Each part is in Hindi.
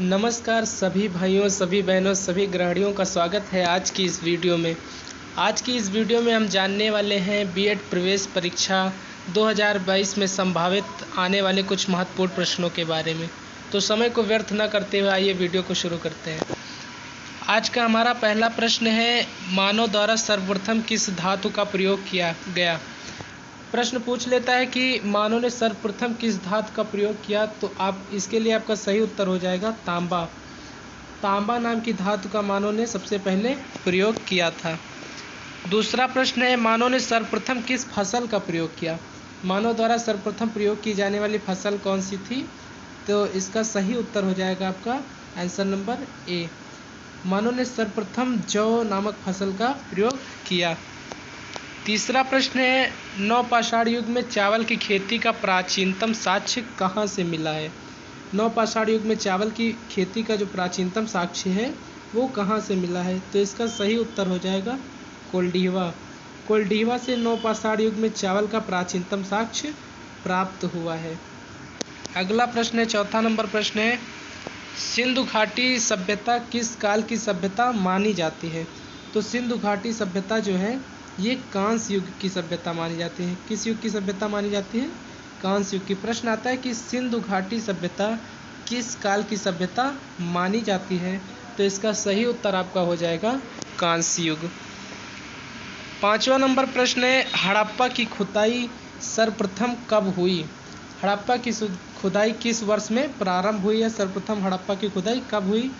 नमस्कार सभी भाइयों, सभी बहनों, सभी गृहिणियों का स्वागत है आज की इस वीडियो में। आज की इस वीडियो में हम जानने वाले हैं बीएड प्रवेश परीक्षा 2022 में संभावित आने वाले कुछ महत्वपूर्ण प्रश्नों के बारे में। तो समय को व्यर्थ न करते हुए आइए वीडियो को शुरू करते हैं। आज का हमारा पहला प्रश्न है, मानव द्वारा सर्वप्रथम किस धातु का प्रयोग किया गया। प्रश्न पूछ लेता है कि मानव ने सर्वप्रथम किस धातु का प्रयोग किया, तो आप इसके लिए आपका सही उत्तर हो जाएगा तांबा। तांबा नाम की धातु का मानव ने सबसे पहले प्रयोग किया था। दूसरा प्रश्न है, मानव ने सर्वप्रथम किस फसल का प्रयोग किया। मानव द्वारा सर्वप्रथम प्रयोग की जाने वाली फसल कौन सी थी, तो इसका सही उत्तर हो जाएगा आपका आंसर नंबर ए। मानव ने सर्वप्रथम जौ नामक फसल का प्रयोग किया। तीसरा प्रश्न है, नवपाषाण युग में चावल की खेती का प्राचीनतम साक्ष्य कहाँ से मिला है। नवपाषाण युग में चावल की खेती का जो प्राचीनतम साक्ष्य है वो कहाँ से मिला है, तो इसका सही उत्तर हो जाएगा कोल्डिहवा। कोल्डिहवा से नवपाषाण युग में चावल का प्राचीनतम साक्ष्य प्राप्त हुआ है। अगला प्रश्न है, चौथा नंबर प्रश्न है, सिंधु घाटी सभ्यता किस काल की सभ्यता मानी जाती है। तो सिंधु घाटी सभ्यता जो है ये कांस्य युग की सभ्यता मानी जाती है। किस युग की सभ्यता मानी जाती है? कांस्य युग की। प्रश्न आता है कि सिंधु घाटी सभ्यता किस काल की सभ्यता मानी जाती है, तो इसका सही उत्तर आपका हो जाएगा कांस्य युग। पांचवा नंबर प्रश्न है, हड़प्पा की खुदाई सर्वप्रथम कब हुई। हड़प्पा की खुदाई किस वर्ष में प्रारंभ हुई है, सर्वप्रथम हड़प्पा की खुदाई कब हुई,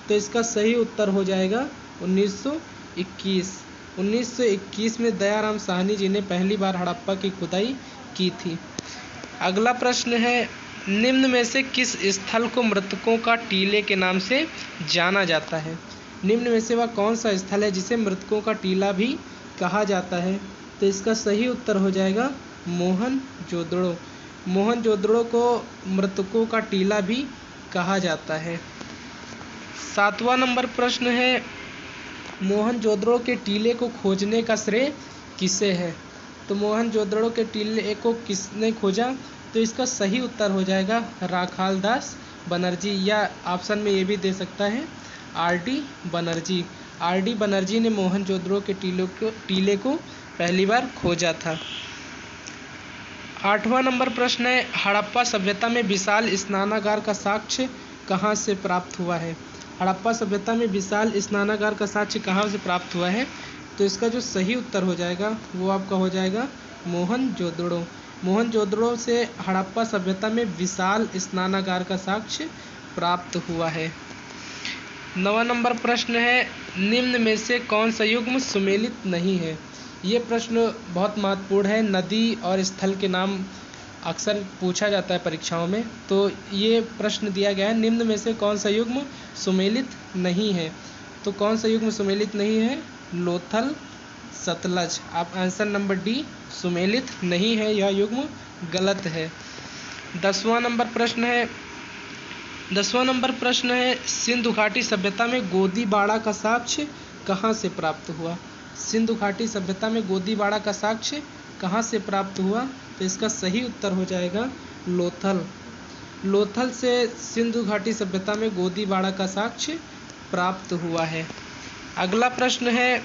तो इसका सही उत्तर हो जाएगा 1921। 1921 में दयाराम साहनी जी ने पहली बार हड़प्पा की खुदाई की थी। अगला प्रश्न है, निम्न में से किस स्थल को मृतकों का टीले के नाम से जाना जाता है। निम्न में से वह कौन सा स्थल है जिसे मृतकों का टीला भी कहा जाता है, तो इसका सही उत्तर हो जाएगा मोहनजोदड़ो। मोहनजोदड़ो को मृतकों का टीला भी कहा जाता है। सातवां नंबर प्रश्न है, मोहनजोदड़ो के टीले को खोजने का श्रेय किसे है। तो मोहनजोदड़ो के टीले को किसने खोजा, तो इसका सही उत्तर हो जाएगा राखालदास बनर्जी, या ऑप्शन में ये भी दे सकता है आर.डी. बनर्जी। आर.डी. बनर्जी ने मोहनजोदड़ो के टीले को पहली बार खोजा था। आठवां नंबर प्रश्न है, हड़प्पा सभ्यता में विशाल स्नानागार का साक्ष्य कहाँ से प्राप्त हुआ है। हड़प्पा सभ्यता में विशाल स्नानागार का साक्ष्य कहाँ से प्राप्त हुआ है, तो इसका जो सही उत्तर हो जाएगा वो आपका हो जाएगा मोहनजोदड़ो। मोहनजोदड़ो से हड़प्पा सभ्यता में विशाल स्नानागार का साक्ष्य प्राप्त हुआ है। नवा नंबर प्रश्न है, निम्न में से कौन सा युग्म सुमेलित नहीं है। ये प्रश्न बहुत महत्वपूर्ण है। नदी और स्थल के नाम अक्सर पूछा जाता है परीक्षाओं में, तो ये प्रश्न दिया गया है, निम्न में से कौन सा युग्म सुमेलित नहीं है। तो कौन सा युग्म सुमेलित नहीं है? लोथल सतलज। आप आंसर नंबर डी, सुमेलित नहीं है, यह युग्म गलत है। दसवां नंबर प्रश्न है, सिंधु घाटी सभ्यता में गोदीबाड़ा का साक्ष्य कहाँ से प्राप्त हुआ। सिंधु घाटी सभ्यता में गोदीबाड़ा का साक्ष्य कहाँ से प्राप्त हुआ, तो इसका सही उत्तर हो जाएगा लोथल। लोथल से सिंधु घाटी सभ्यता में गोदीबाड़ा का साक्ष्य प्राप्त हुआ है। अगला प्रश्न है,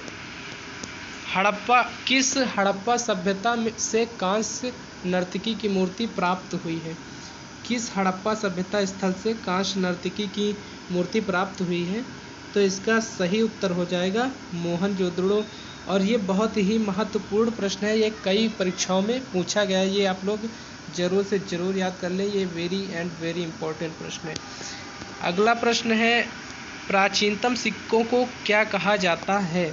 किस हड़प्पा सभ्यता से कांस्य नर्तकी की मूर्ति प्राप्त हुई है। किस हड़प्पा सभ्यता स्थल से कांस्य नर्तकी की मूर्ति प्राप्त हुई है, तो इसका सही उत्तर हो जाएगा मोहनजोदड़ो। और ये बहुत ही महत्वपूर्ण प्रश्न है, ये कई परीक्षाओं में पूछा गया है, ये आप लोग ज़रूर से ज़रूर याद कर लें, ये वेरी इंपॉर्टेंट प्रश्न है। अगला प्रश्न है, प्राचीनतम सिक्कों को क्या कहा जाता है।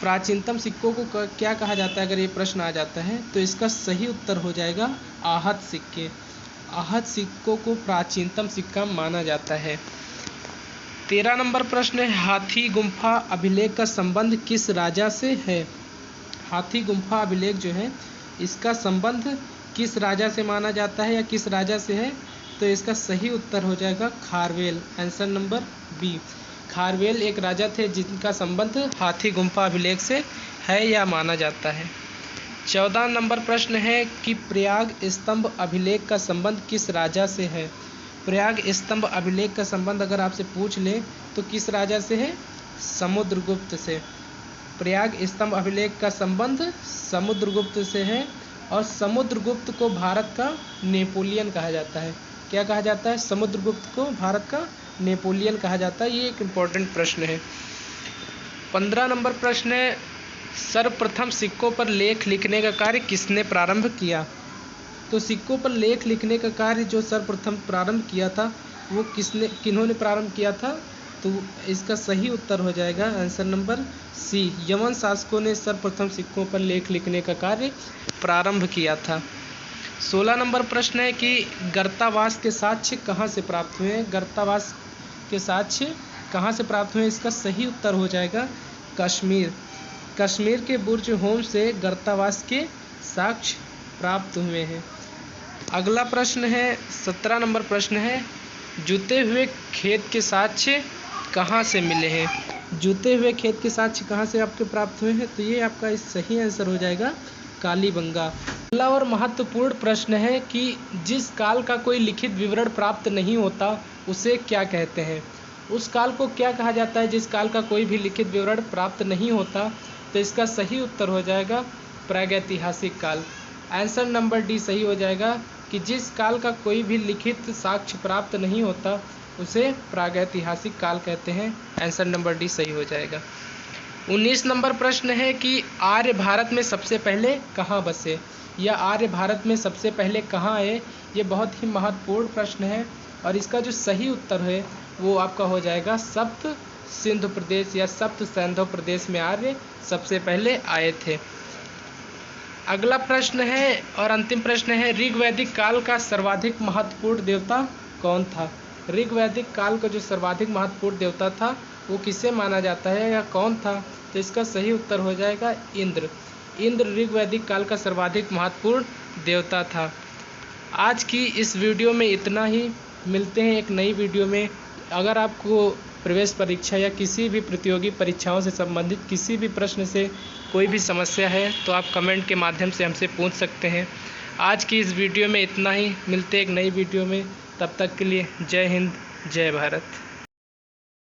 प्राचीनतम सिक्कों को क्या कहा जाता है, अगर ये प्रश्न आ जाता है तो इसका सही उत्तर हो जाएगा आहत सिक्के। आहत सिक्कों को प्राचीनतम सिक्का माना जाता है। 13 नंबर प्रश्न है, हाथी गुम्फा अभिलेख का संबंध किस राजा से है। हाथी गुम्फा अभिलेख जो है इसका संबंध किस राजा से माना जाता है या किस राजा से है, तो इसका सही उत्तर हो जाएगा Kharavela. Answer number B, Kharavela एक राजा थे जिनका संबंध हाथी गुम्फा अभिलेख से है या माना जाता है। 14 नंबर प्रश्न है कि प्रयाग स्तंभ अभिलेख का संबंध किस राजा से है। प्रयाग स्तंभ अभिलेख का संबंध अगर आपसे पूछ ले तो किस राजा से है? समुद्रगुप्त से। प्रयाग स्तंभ अभिलेख का संबंध समुद्रगुप्त से है और समुद्रगुप्त को भारत का नेपोलियन कहा जाता है। क्या कहा जाता है? समुद्रगुप्त को भारत का नेपोलियन कहा जाता है। ये एक इम्पोर्टेंट प्रश्न है। 15 नंबर प्रश्न है, सर्वप्रथम सिक्कों पर लेख लिखने का कार्य किसने प्रारंभ किया? तो सिक्कों पर लेख लिखने का कार्य जो सर्वप्रथम प्रारंभ किया था वो किन्होंने प्रारंभ किया था? तो इसका सही उत्तर हो जाएगा आंसर नंबर सी, यवन शासकों ने सर्वप्रथम सिक्कों पर लेख लिखने का कार्य प्रारंभ किया था। 16 नंबर प्रश्न है कि गर्तावास के साक्ष्य कहाँ से प्राप्त हुए हैं? गर्तावास के साक्ष्य कहाँ से प्राप्त हुए? इसका सही उत्तर हो जाएगा कश्मीर। कश्मीर के बुर्ज होम से गर्तावास के साक्ष्य प्राप्त हुए हैं। अगला प्रश्न है 17 नंबर प्रश्न है, जुते हुए खेत के साक्ष्य कहाँ से मिले हैं? जुते हुए खेत के साक्ष्य कहाँ से आपके प्राप्त हुए हैं? तो ये आपका इस सही आंसर हो जाएगा कालीबंगा। अगला और महत्वपूर्ण प्रश्न है कि जिस काल का कोई लिखित विवरण प्राप्त नहीं होता उसे क्या कहते हैं? उस काल को क्या कहा जाता है जिस काल का कोई भी लिखित विवरण प्राप्त नहीं होता? तो इसका सही उत्तर हो जाएगा प्रागैतिहासिक काल। आंसर नंबर डी सही हो जाएगा कि जिस काल का कोई भी लिखित साक्ष्य प्राप्त नहीं होता उसे प्रागैतिहासिक काल कहते हैं। आंसर नंबर डी सही हो जाएगा। 19 नंबर प्रश्न है कि आर्य भारत में सबसे पहले कहाँ बसे या आर्य भारत में सबसे पहले कहाँ आए? ये बहुत ही महत्वपूर्ण प्रश्न है और इसका जो सही उत्तर है वो आपका हो जाएगा सप्त सिंधु प्रदेश या सप्त सैंधव प्रदेश में आर्य सबसे पहले आए थे। अगला प्रश्न है और अंतिम प्रश्न है, ऋग्वैदिक काल का सर्वाधिक महत्वपूर्ण देवता कौन था? ऋग्वैदिक काल का जो सर्वाधिक महत्वपूर्ण देवता था वो किसे माना जाता है या कौन था? तो इसका सही उत्तर हो जाएगा इंद्र। इंद्र ऋग्वैदिक काल का सर्वाधिक महत्वपूर्ण देवता था। आज की इस वीडियो में इतना ही। मिलते हैं एक नई वीडियो में। अगर आपको प्रवेश परीक्षा या किसी भी प्रतियोगी परीक्षाओं से संबंधित किसी भी प्रश्न से कोई भी समस्या है तो आप कमेंट के माध्यम से हमसे पूछ सकते हैं। आज की इस वीडियो में इतना ही। मिलते हैं एक नई वीडियो में। तब तक के लिए जय हिंद, जय भारत।